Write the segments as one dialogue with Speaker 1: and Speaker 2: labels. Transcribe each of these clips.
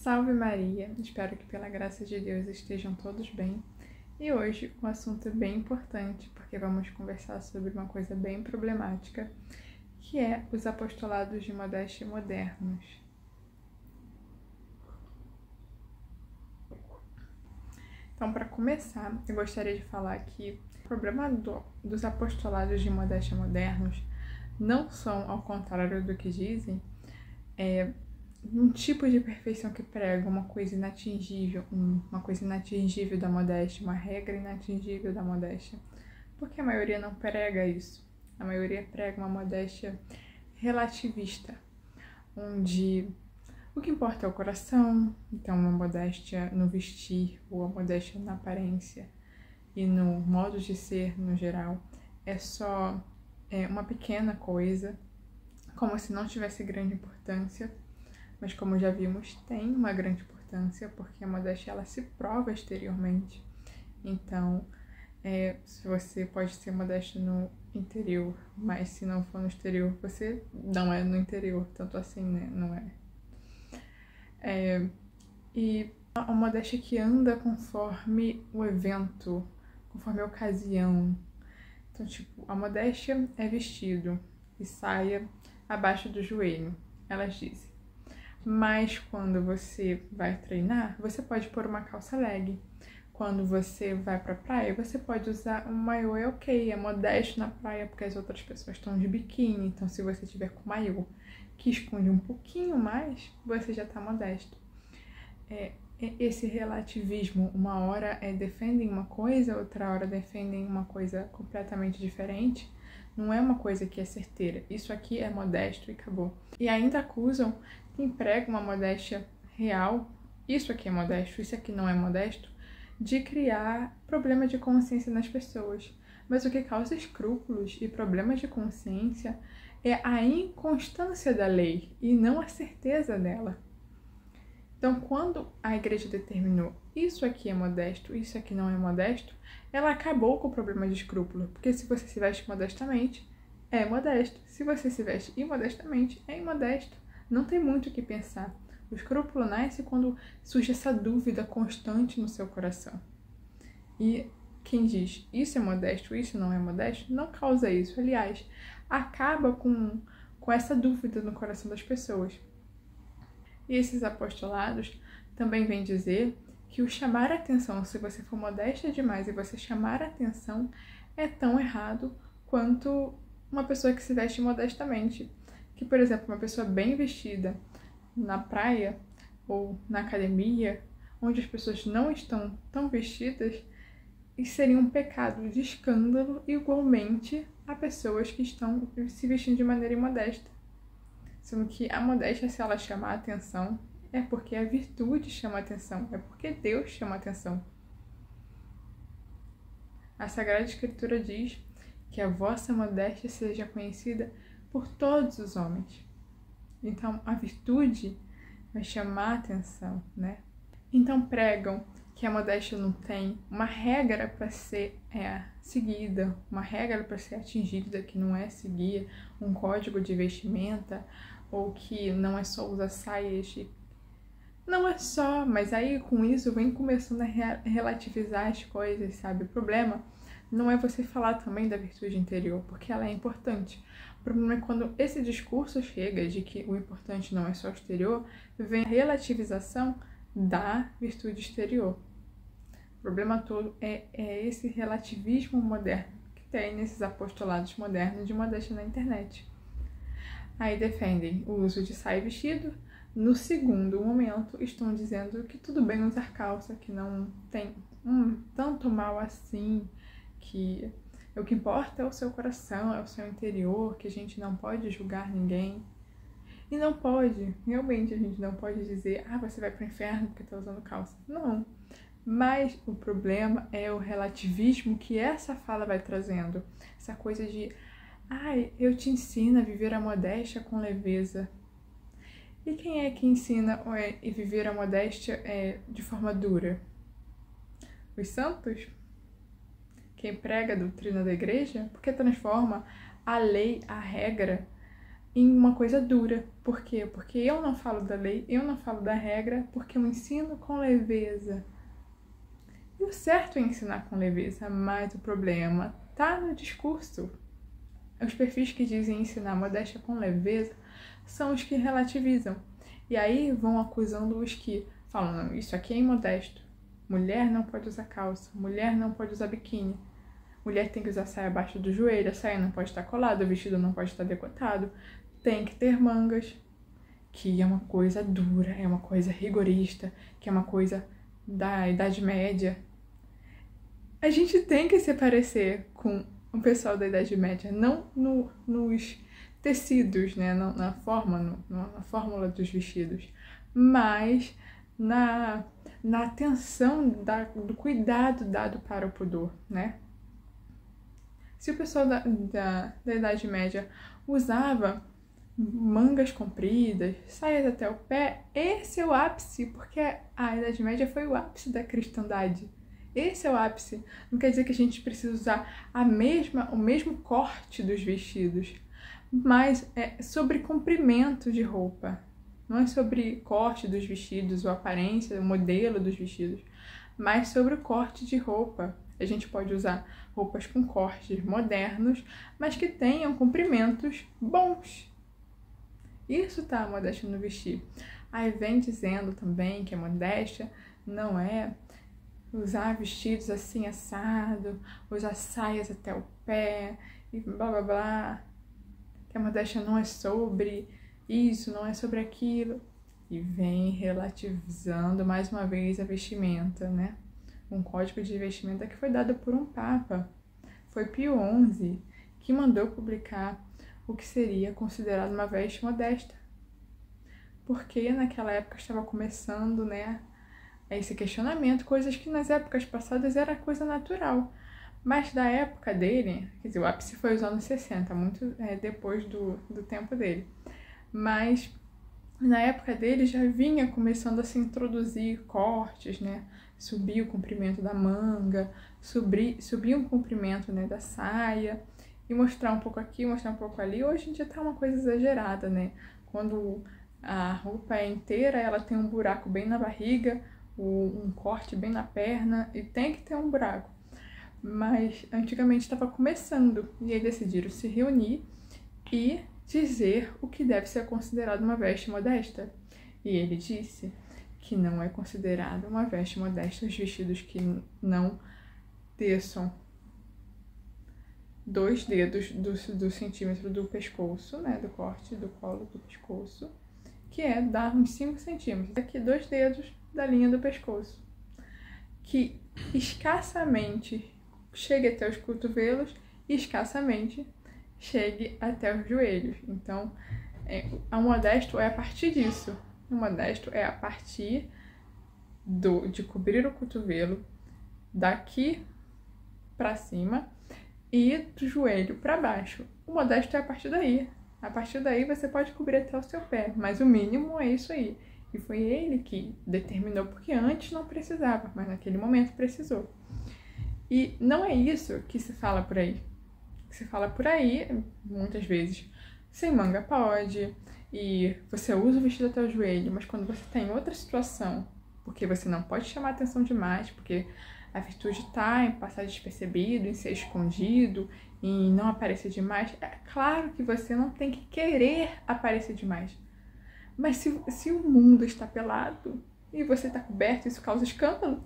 Speaker 1: Salve Maria! Espero que pela graça de Deus estejam todos bem. E hoje um assunto bem importante, porque vamos conversar sobre uma coisa bem problemática, que é os apostolados de modéstia modernos. Então, para começar, eu gostaria de falar que o problema dos apostolados de modéstia modernos não são, ao contrário do que dizem, um tipo de perfeição que prega uma coisa inatingível, da modéstia, uma regra inatingível da modéstia. Porque a maioria não prega isso. A maioria prega uma modéstia relativista, onde o que importa é o coração, então uma modéstia no vestir, ou a modéstia na aparência e no modo de ser no geral, é só uma pequena coisa, como se não tivesse grande importância, mas como já vimos, tem uma grande importância, porque a modéstia ela se prova exteriormente. Então, se você pode ser modesto no interior, mas se não for no exterior, você não é no interior, tanto assim, né? Não é. E a modéstia que anda conforme o evento, conforme a ocasião. Então, tipo, a modéstia é vestido e saia abaixo do joelho, elas dizem. Mas quando você vai treinar, você pode pôr uma calça leg. Quando você vai pra praia, você pode usar um maiô, é ok, é modesto na praia porque as outras pessoas estão de biquíni. Então, se você tiver com maiô que esconde um pouquinho mais, você já tá modesto. Esse relativismo, uma hora defendem uma coisa, outra hora defendem uma coisa completamente diferente, não é uma coisa que é certeira. Isso aqui é modesto e acabou. E ainda acusam quem prega uma modéstia real, isso aqui é modesto, isso aqui não é modesto, de criar problema de consciência nas pessoas. Mas o que causa escrúpulos e problemas de consciência é a inconstância da lei e não a certeza dela. Então, quando a igreja determinou isso aqui é modesto, isso aqui não é modesto, ela acabou com o problema de escrúpulo. Porque se você se veste modestamente, é modesto. Se você se veste imodestamente, é imodesto. Não tem muito o que pensar. O escrúpulo nasce quando surge essa dúvida constante no seu coração. E quem diz isso é modesto, isso não é modesto, não causa isso. Aliás, acaba com essa dúvida no coração das pessoas. E esses apostolados também vêm dizer que o chamar a atenção, se você for modesta demais e você chamar a atenção, é tão errado quanto uma pessoa que se veste modestamente. Que, por exemplo, uma pessoa bem vestida na praia ou na academia, onde as pessoas não estão tão vestidas, isso seria um pecado de escândalo igualmente a pessoas que estão se vestindo de maneira imodesta. Sendo que a modéstia, se ela chamar a atenção, é porque a virtude chama a atenção, é porque Deus chama a atenção. A Sagrada Escritura diz que a vossa modéstia seja conhecida por todos os homens. Então, a virtude vai chamar a atenção, né? Então, pregam que a modéstia não tem uma regra para ser seguida, uma regra para ser atingida, que não é seguir um código de vestimenta, ou que não é só usar saias. Não é só, mas aí com isso vem começando a relativizar as coisas, sabe? O problema não é você falar também da virtude interior, porque ela é importante. O problema é quando esse discurso chega de que o importante não é só o exterior, vem a relativização da virtude exterior. O problema todo é esse relativismo moderno que tem nesses apostolados modernos de modéstia na internet. Aí defendem o uso de saia e vestido. No segundo momento, estão dizendo que tudo bem usar calça, que não tem tanto mal assim, que o que importa é o seu coração, é o seu interior, que a gente não pode julgar ninguém. E não pode, realmente a gente não pode dizer, você vai pro inferno porque tá usando calça. Não. Mas o problema é o relativismo que essa fala vai trazendo. Essa coisa de, eu te ensino a viver a modéstia com leveza. E quem é que ensina a viver a modéstia de forma dura? Os santos? Quem prega a doutrina da igreja? Porque transforma a lei, a regra, em uma coisa dura. Por quê? Porque eu não falo da lei, eu não falo da regra, porque eu ensino com leveza. E o certo é ensinar com leveza, mas o problema tá no discurso. Os perfis que dizem ensinar modéstia com leveza são os que relativizam. E aí vão acusando os que falam, não, isso aqui é imodesto. Mulher não pode usar calça, mulher não pode usar biquíni. Mulher tem que usar saia abaixo do joelho, a saia não pode estar colada, o vestido não pode estar decotado. Tem que ter mangas, que é uma coisa dura, é uma coisa rigorista, que é uma coisa da Idade Média. A gente tem que se parecer com o pessoal da Idade Média, não nos tecidos, né? na fórmula dos vestidos, mas na atenção do cuidado dado para o pudor, né? Se o pessoal da Idade Média usava mangas compridas, saias até o pé, esse é o ápice, porque a Idade Média foi o ápice da cristandade. Esse é o ápice. Não quer dizer que a gente precisa usar o mesmo corte dos vestidos, mas é sobre comprimento de roupa. Não é sobre corte dos vestidos, ou aparência, o modelo dos vestidos, mas sobre o corte de roupa. A gente pode usar roupas com cortes modernos, mas que tenham comprimentos bons. Isso tá a modéstia no vestir. Aí vem dizendo também que a modéstia não é usar vestidos assim assado, usar saias até o pé e blá blá blá. Que a modéstia não é sobre isso, não é sobre aquilo. E vem relativizando mais uma vez a vestimenta, né? Um código de vestimenta que foi dado por um papa. Foi Pio XI que mandou publicar o que seria considerado uma veste modesta. Porque naquela época estava começando, né, esse questionamento, coisas que nas épocas passadas era coisa natural. Mas da época dele, quer dizer, o ápice foi os anos 60, muito depois do tempo dele. Mas na época dele já vinha começando a se introduzir cortes, né? Subir o comprimento da manga, subir o comprimento, né, da saia, e mostrar um pouco aqui, mostrar um pouco ali. Hoje em dia tá uma coisa exagerada, né? Quando a roupa é inteira, ela tem um buraco bem na barriga, um corte bem na perna, e tem que ter um buraco. Mas antigamente estava começando, e aí decidiram se reunir e dizer o que deve ser considerado uma veste modesta. E ele disse que não é considerado uma veste modesta os vestidos que não desçam 2 dedos do centímetro do pescoço, né, do corte do colo do pescoço, que é dar uns 5 centímetros. Aqui 2 dedos da linha do pescoço, que escassamente chegue até os cotovelos e escassamente chegue até os joelhos. Então, a modesto é a partir disso. O modesto é a partir de cobrir o cotovelo daqui para cima e do joelho para baixo. O modesto é a partir daí. A partir daí você pode cobrir até o seu pé, mas o mínimo é isso aí. E foi ele que determinou, porque antes não precisava, mas naquele momento precisou. E não é isso que se fala por aí. Se fala por aí, muitas vezes, sem manga pode, e você usa o vestido até o joelho, mas quando você está em outra situação, porque você não pode chamar atenção demais, porque a virtude está em passar despercebido, em ser escondido, em não aparecer demais, é claro que você não tem que querer aparecer demais. Mas se o mundo está pelado e você está coberto, isso causa escândalo,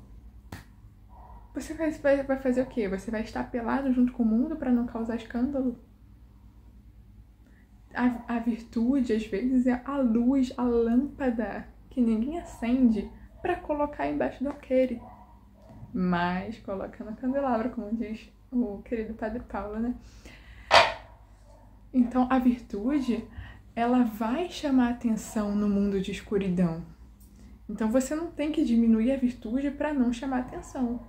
Speaker 1: você vai fazer o quê? Você vai estar pelado junto com o mundo para não causar escândalo? A virtude, às vezes, é a luz, a lâmpada que ninguém acende para colocar embaixo do alqueire, mas coloca no candelabro, como diz o querido Padre Paulo, né? Então, a virtude, ela vai chamar atenção no mundo de escuridão. Então, você não tem que diminuir a virtude para não chamar atenção.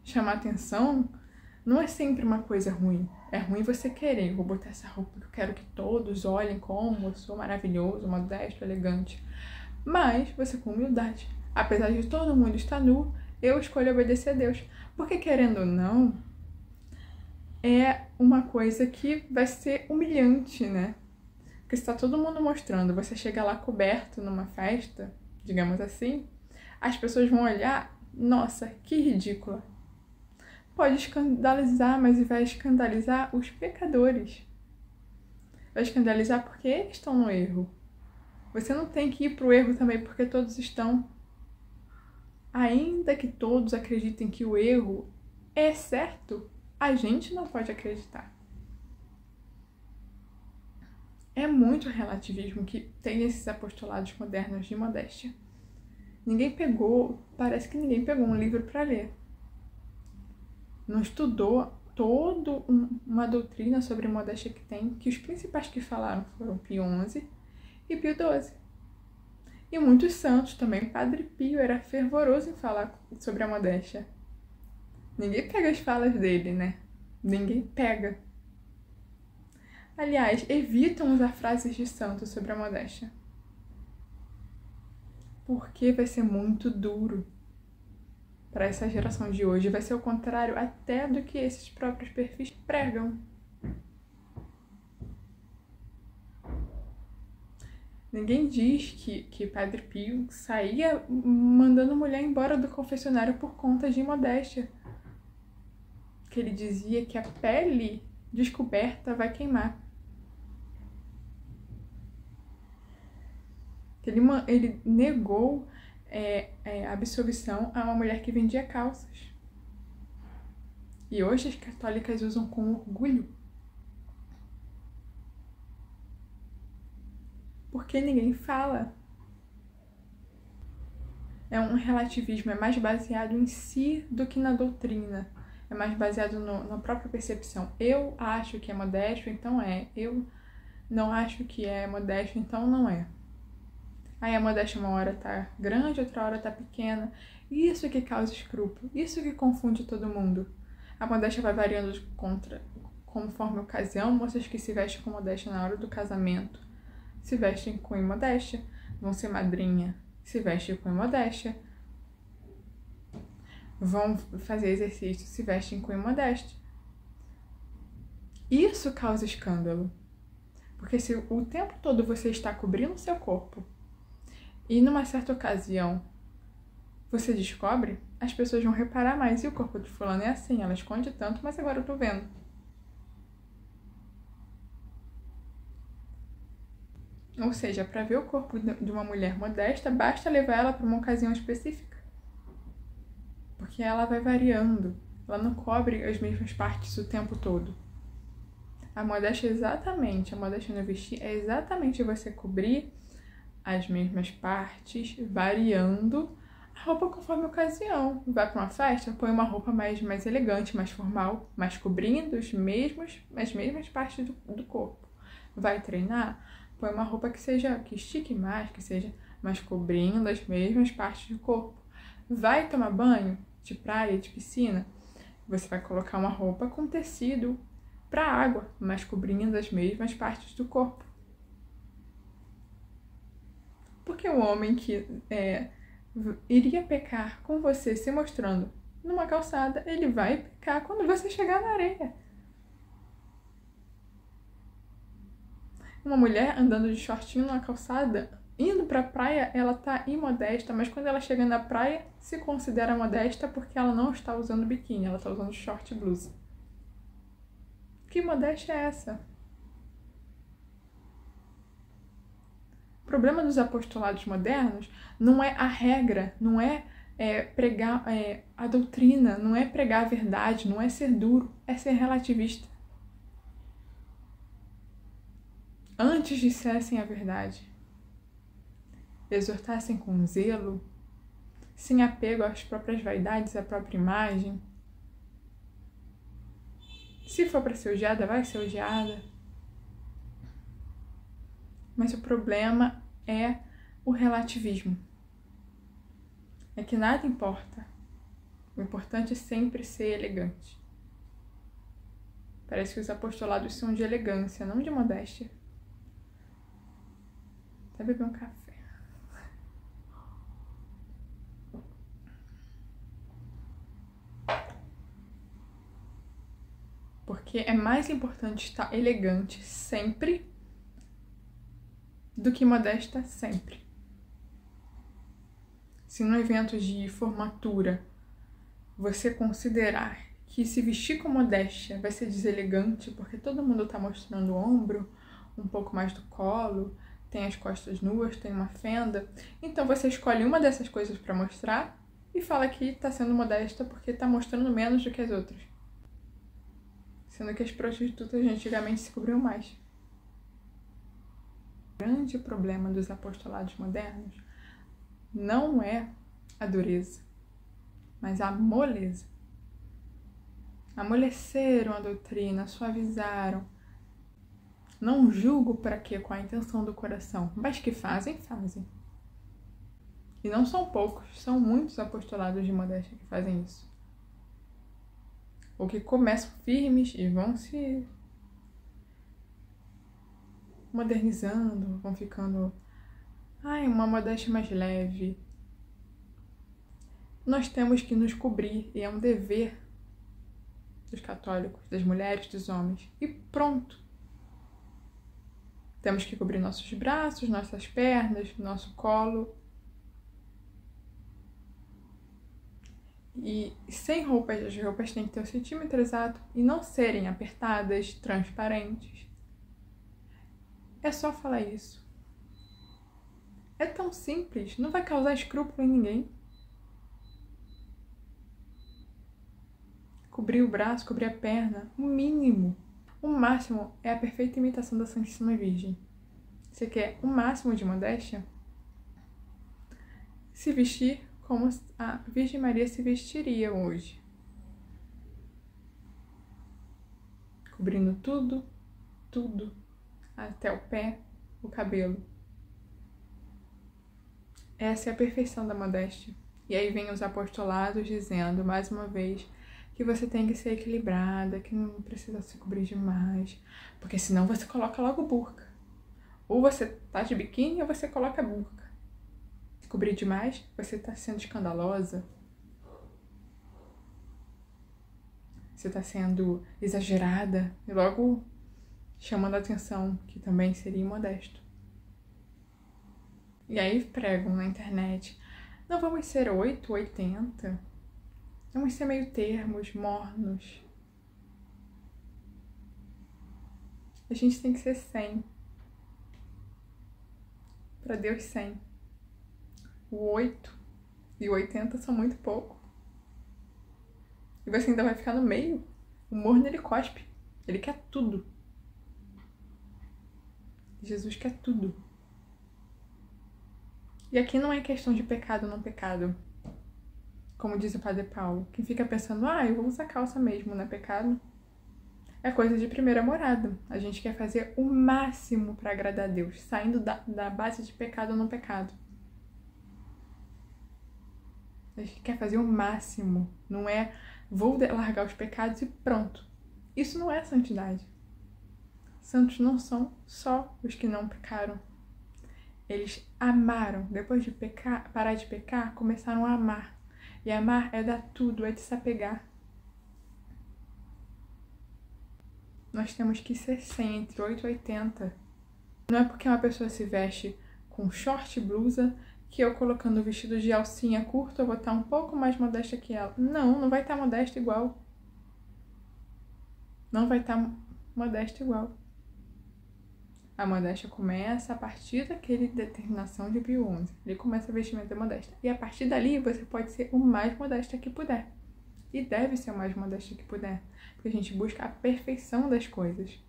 Speaker 1: Chamar atenção não é sempre uma coisa ruim. É ruim você querer, eu vou botar essa roupa porque eu quero que todos olhem como eu sou maravilhoso, modesto, elegante. Mas você com humildade. Apesar de todo mundo estar nu, eu escolho obedecer a Deus. Porque querendo ou não, é uma coisa que vai ser humilhante, né? Porque está todo mundo mostrando, você chega lá coberto numa festa, digamos assim, as pessoas vão olhar, nossa, que ridícula. Pode escandalizar, mas vai escandalizar os pecadores. Vai escandalizar porque eles estão no erro. Você não tem que ir pro erro também porque todos estão. Ainda que todos acreditem que o erro é certo, a gente não pode acreditar. É muito relativismo que tem esses apostolados modernos de modéstia. Parece que ninguém pegou um livro para ler. Não estudou toda uma doutrina sobre modéstia que tem, que os principais que falaram foram Pio XI e Pio XII. E muitos santos também. Padre Pio era fervoroso em falar sobre a modéstia. Ninguém pega as falas dele, né? Ninguém pega. Aliás, evitam usar frases de santo sobre a modéstia. Porque vai ser muito duro para essa geração de hoje. Vai ser o contrário até do que esses próprios perfis pregam. Ninguém diz que Padre Pio saía mandando mulher embora do confessionário por conta de modéstia. Que ele dizia que a pele descoberta vai queimar. Que ele negou a absolvição a uma mulher que vendia calças. E hoje as católicas usam com orgulho. Porque ninguém fala. É um relativismo, é mais baseado em si do que na doutrina. É mais baseado na própria percepção. Eu acho que é modesto, então é. Eu não acho que é modesto, então não é. Aí a modéstia uma hora tá grande, outra hora tá pequena. Isso que causa escrúpulo, isso que confunde todo mundo. A modéstia vai variando conforme a ocasião. Moças que se vestem com modéstia na hora do casamento se vestem com imodéstia. Vão ser madrinha, se vestem com imodéstia. Vão fazer exercício, se vestem com imodéstia. Isso causa escândalo. Porque se o tempo todo você está cobrindo o seu corpo e numa certa ocasião você descobre, as pessoas vão reparar mais. E o corpo de fulano é assim, ela esconde tanto, mas agora eu tô vendo. Ou seja, para ver o corpo de uma mulher modesta, basta levar ela para uma ocasião específica. Porque ela vai variando. Ela não cobre as mesmas partes o tempo todo. A modéstia a modéstia no vestir é exatamente você cobrir as mesmas partes, variando a roupa conforme a ocasião. Vai para uma festa, põe uma roupa mais elegante, mais formal, mas cobrindo as mesmas partes do corpo. Vai treinar, põe uma roupa que estique mais, que seja mais cobrindo as mesmas partes do corpo. Vai tomar banho de praia, de piscina, você vai colocar uma roupa com tecido para água, mas cobrindo as mesmas partes do corpo. Porque o homem que iria pecar com você se mostrando numa calçada, ele vai pecar quando você chegar na areia. Uma mulher andando de shortinho numa calçada, indo pra praia, ela tá imodesta, mas quando ela chega na praia, se considera modesta porque ela não está usando biquíni, ela está usando short e blusa. Que modéstia é essa? O problema dos apostolados modernos não é a regra, não é pregar a doutrina, não é pregar a verdade, não é ser duro, é ser relativista. Antes dissessem a verdade, exortassem com zelo, sem apego às próprias vaidades, à própria imagem. Se for para ser odiada, vai ser odiada. Mas o problema é o relativismo. É que nada importa. O importante é sempre ser elegante. Parece que os apostolados são de elegância, não de modéstia. Até beber um café. Porque Porque é mais importante estar elegante sempre do que modesta sempre. Se no evento de formatura você considerar que se vestir com modéstia vai ser deselegante porque todo mundo está mostrando o ombro, um pouco mais do colo, tem as costas nuas, tem uma fenda, então você escolhe uma dessas coisas para mostrar e fala que está sendo modesta porque está mostrando menos do que as outras. Sendo que as prostitutas antigamente se cobriam mais. O grande problema dos apostolados modernos não é a dureza, mas a moleza. Amoleceram a doutrina, suavizaram. Não julgo para quê, com a intenção do coração, mas que fazem, fazem. E não são poucos, são muitos apostolados de modéstia que fazem isso. Ou que começam firmes e vão se modernizando, vão ficando uma modéstia mais leve. Nós temos que nos cobrir, e é um dever dos católicos, das mulheres, dos homens. E pronto. Temos que cobrir nossos braços, nossas pernas, nosso colo. E sem roupas, as roupas têm que ter o centímetro exato e não serem apertadas, transparentes. É só falar isso. É tão simples, não vai causar escrúpulo em ninguém. Cobrir o braço, cobrir a perna, o mínimo. O máximo é a perfeita imitação da Santíssima Virgem. Você quer o máximo de modéstia? Se vestir como a Virgem Maria se vestiria hoje. Cobrindo tudo, tudo, até o pé, o cabelo. Essa é a perfeição da modéstia. E aí vem os apostolados dizendo, mais uma vez, que você tem que ser equilibrada, que não precisa se cobrir demais, porque senão você coloca logo burca. Ou você tá de biquíni ou você coloca burca. Se cobrir demais, você tá sendo escandalosa. Você tá sendo exagerada e logo chamando a atenção, que também seria imodesto. E aí pregam na internet, não vamos ser 8, 80, vamos ser meio termos, mornos. A gente tem que ser 100. Para Deus 100. O 8 e o 80 são muito pouco. E você ainda vai ficar no meio. O morno, ele cospe. Ele quer tudo. Jesus quer tudo. E aqui não é questão de pecado ou não pecado. Como diz o Padre Paulo. Quem fica pensando, eu vou usar calça mesmo, não é pecado? É coisa de primeira morada. A gente quer fazer o máximo para agradar a Deus, saindo da base de pecado ou não pecado. A gente quer fazer o máximo. Não é, vou largar os pecados e pronto. Isso não é santidade. Santos não são só os que não pecaram. Eles amaram. Depois de parar de pecar, começaram a amar. E amar é dar tudo, é de se apegar. Nós temos que ser 100, entre 8 e 80. Não é porque uma pessoa se veste com short e blusa que eu colocando o vestido de alcinha curta eu vou estar um pouco mais modesta que ela. Não vai estar modesta igual. Não vai estar modesta igual. A modéstia começa a partir daquele determinação de Pio XI. Ele começa a vestimenta modesta. E a partir dali você pode ser o mais modesta que puder. E deve ser o mais modesta que puder. Porque a gente busca a perfeição das coisas.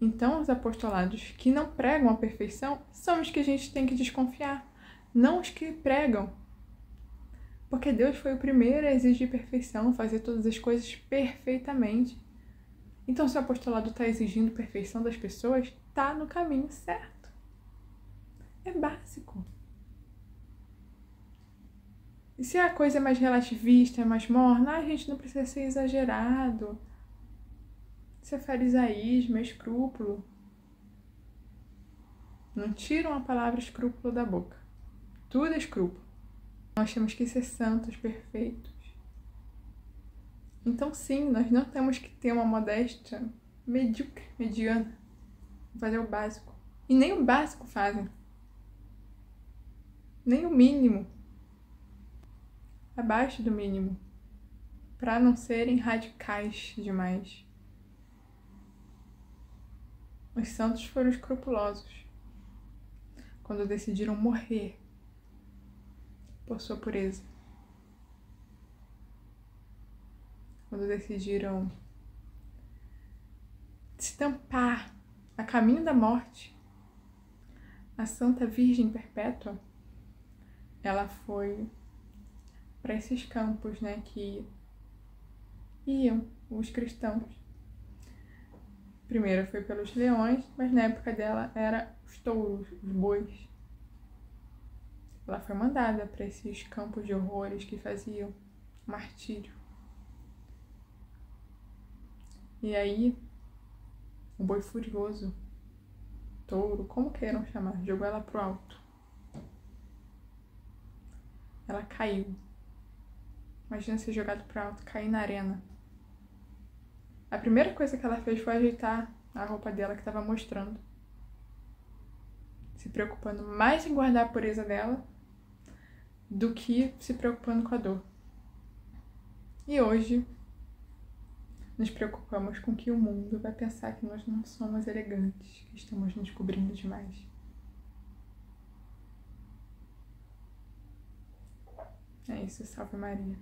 Speaker 1: Então, os apostolados que não pregam a perfeição são os que a gente tem que desconfiar. Não os que pregam. Porque Deus foi o primeiro a exigir perfeição, fazer todas as coisas perfeitamente. Então, se o apostolado está exigindo perfeição das pessoas, está no caminho certo. É básico. E se a coisa é mais relativista, é mais morna, a gente não precisa ser exagerado. Isso é farisaísmo, é escrúpulo. Não tiram a palavra escrúpulo da boca. Tudo é escrúpulo. Nós temos que ser santos, perfeitos. Então, sim, nós não temos que ter uma modéstia medíocre, mediana, fazer o básico. E nem o básico fazem. Nem o mínimo. Abaixo do mínimo. Para não serem radicais demais. Os santos foram escrupulosos quando decidiram morrer por sua pureza. Quando decidiram se tampar a caminho da morte. A Santa Virgem Perpétua, ela foi para esses campos, né, que iam os cristãos. Primeiro foi pelos leões, mas na época dela era os touros, os bois. Ela foi mandada para esses campos de horrores que faziam martírio. E aí, o boi furioso, touro, como queiram chamar, jogou ela pro alto. Ela caiu. Imagina ser jogado pro alto, cair na arena. A primeira coisa que ela fez foi ajeitar a roupa dela que estava mostrando. Se preocupando mais em guardar a pureza dela do que se preocupando com a dor. E hoje, nos preocupamos com que o mundo vai pensar que nós não somos elegantes, que estamos nos cobrindo demais. É isso, salve Maria.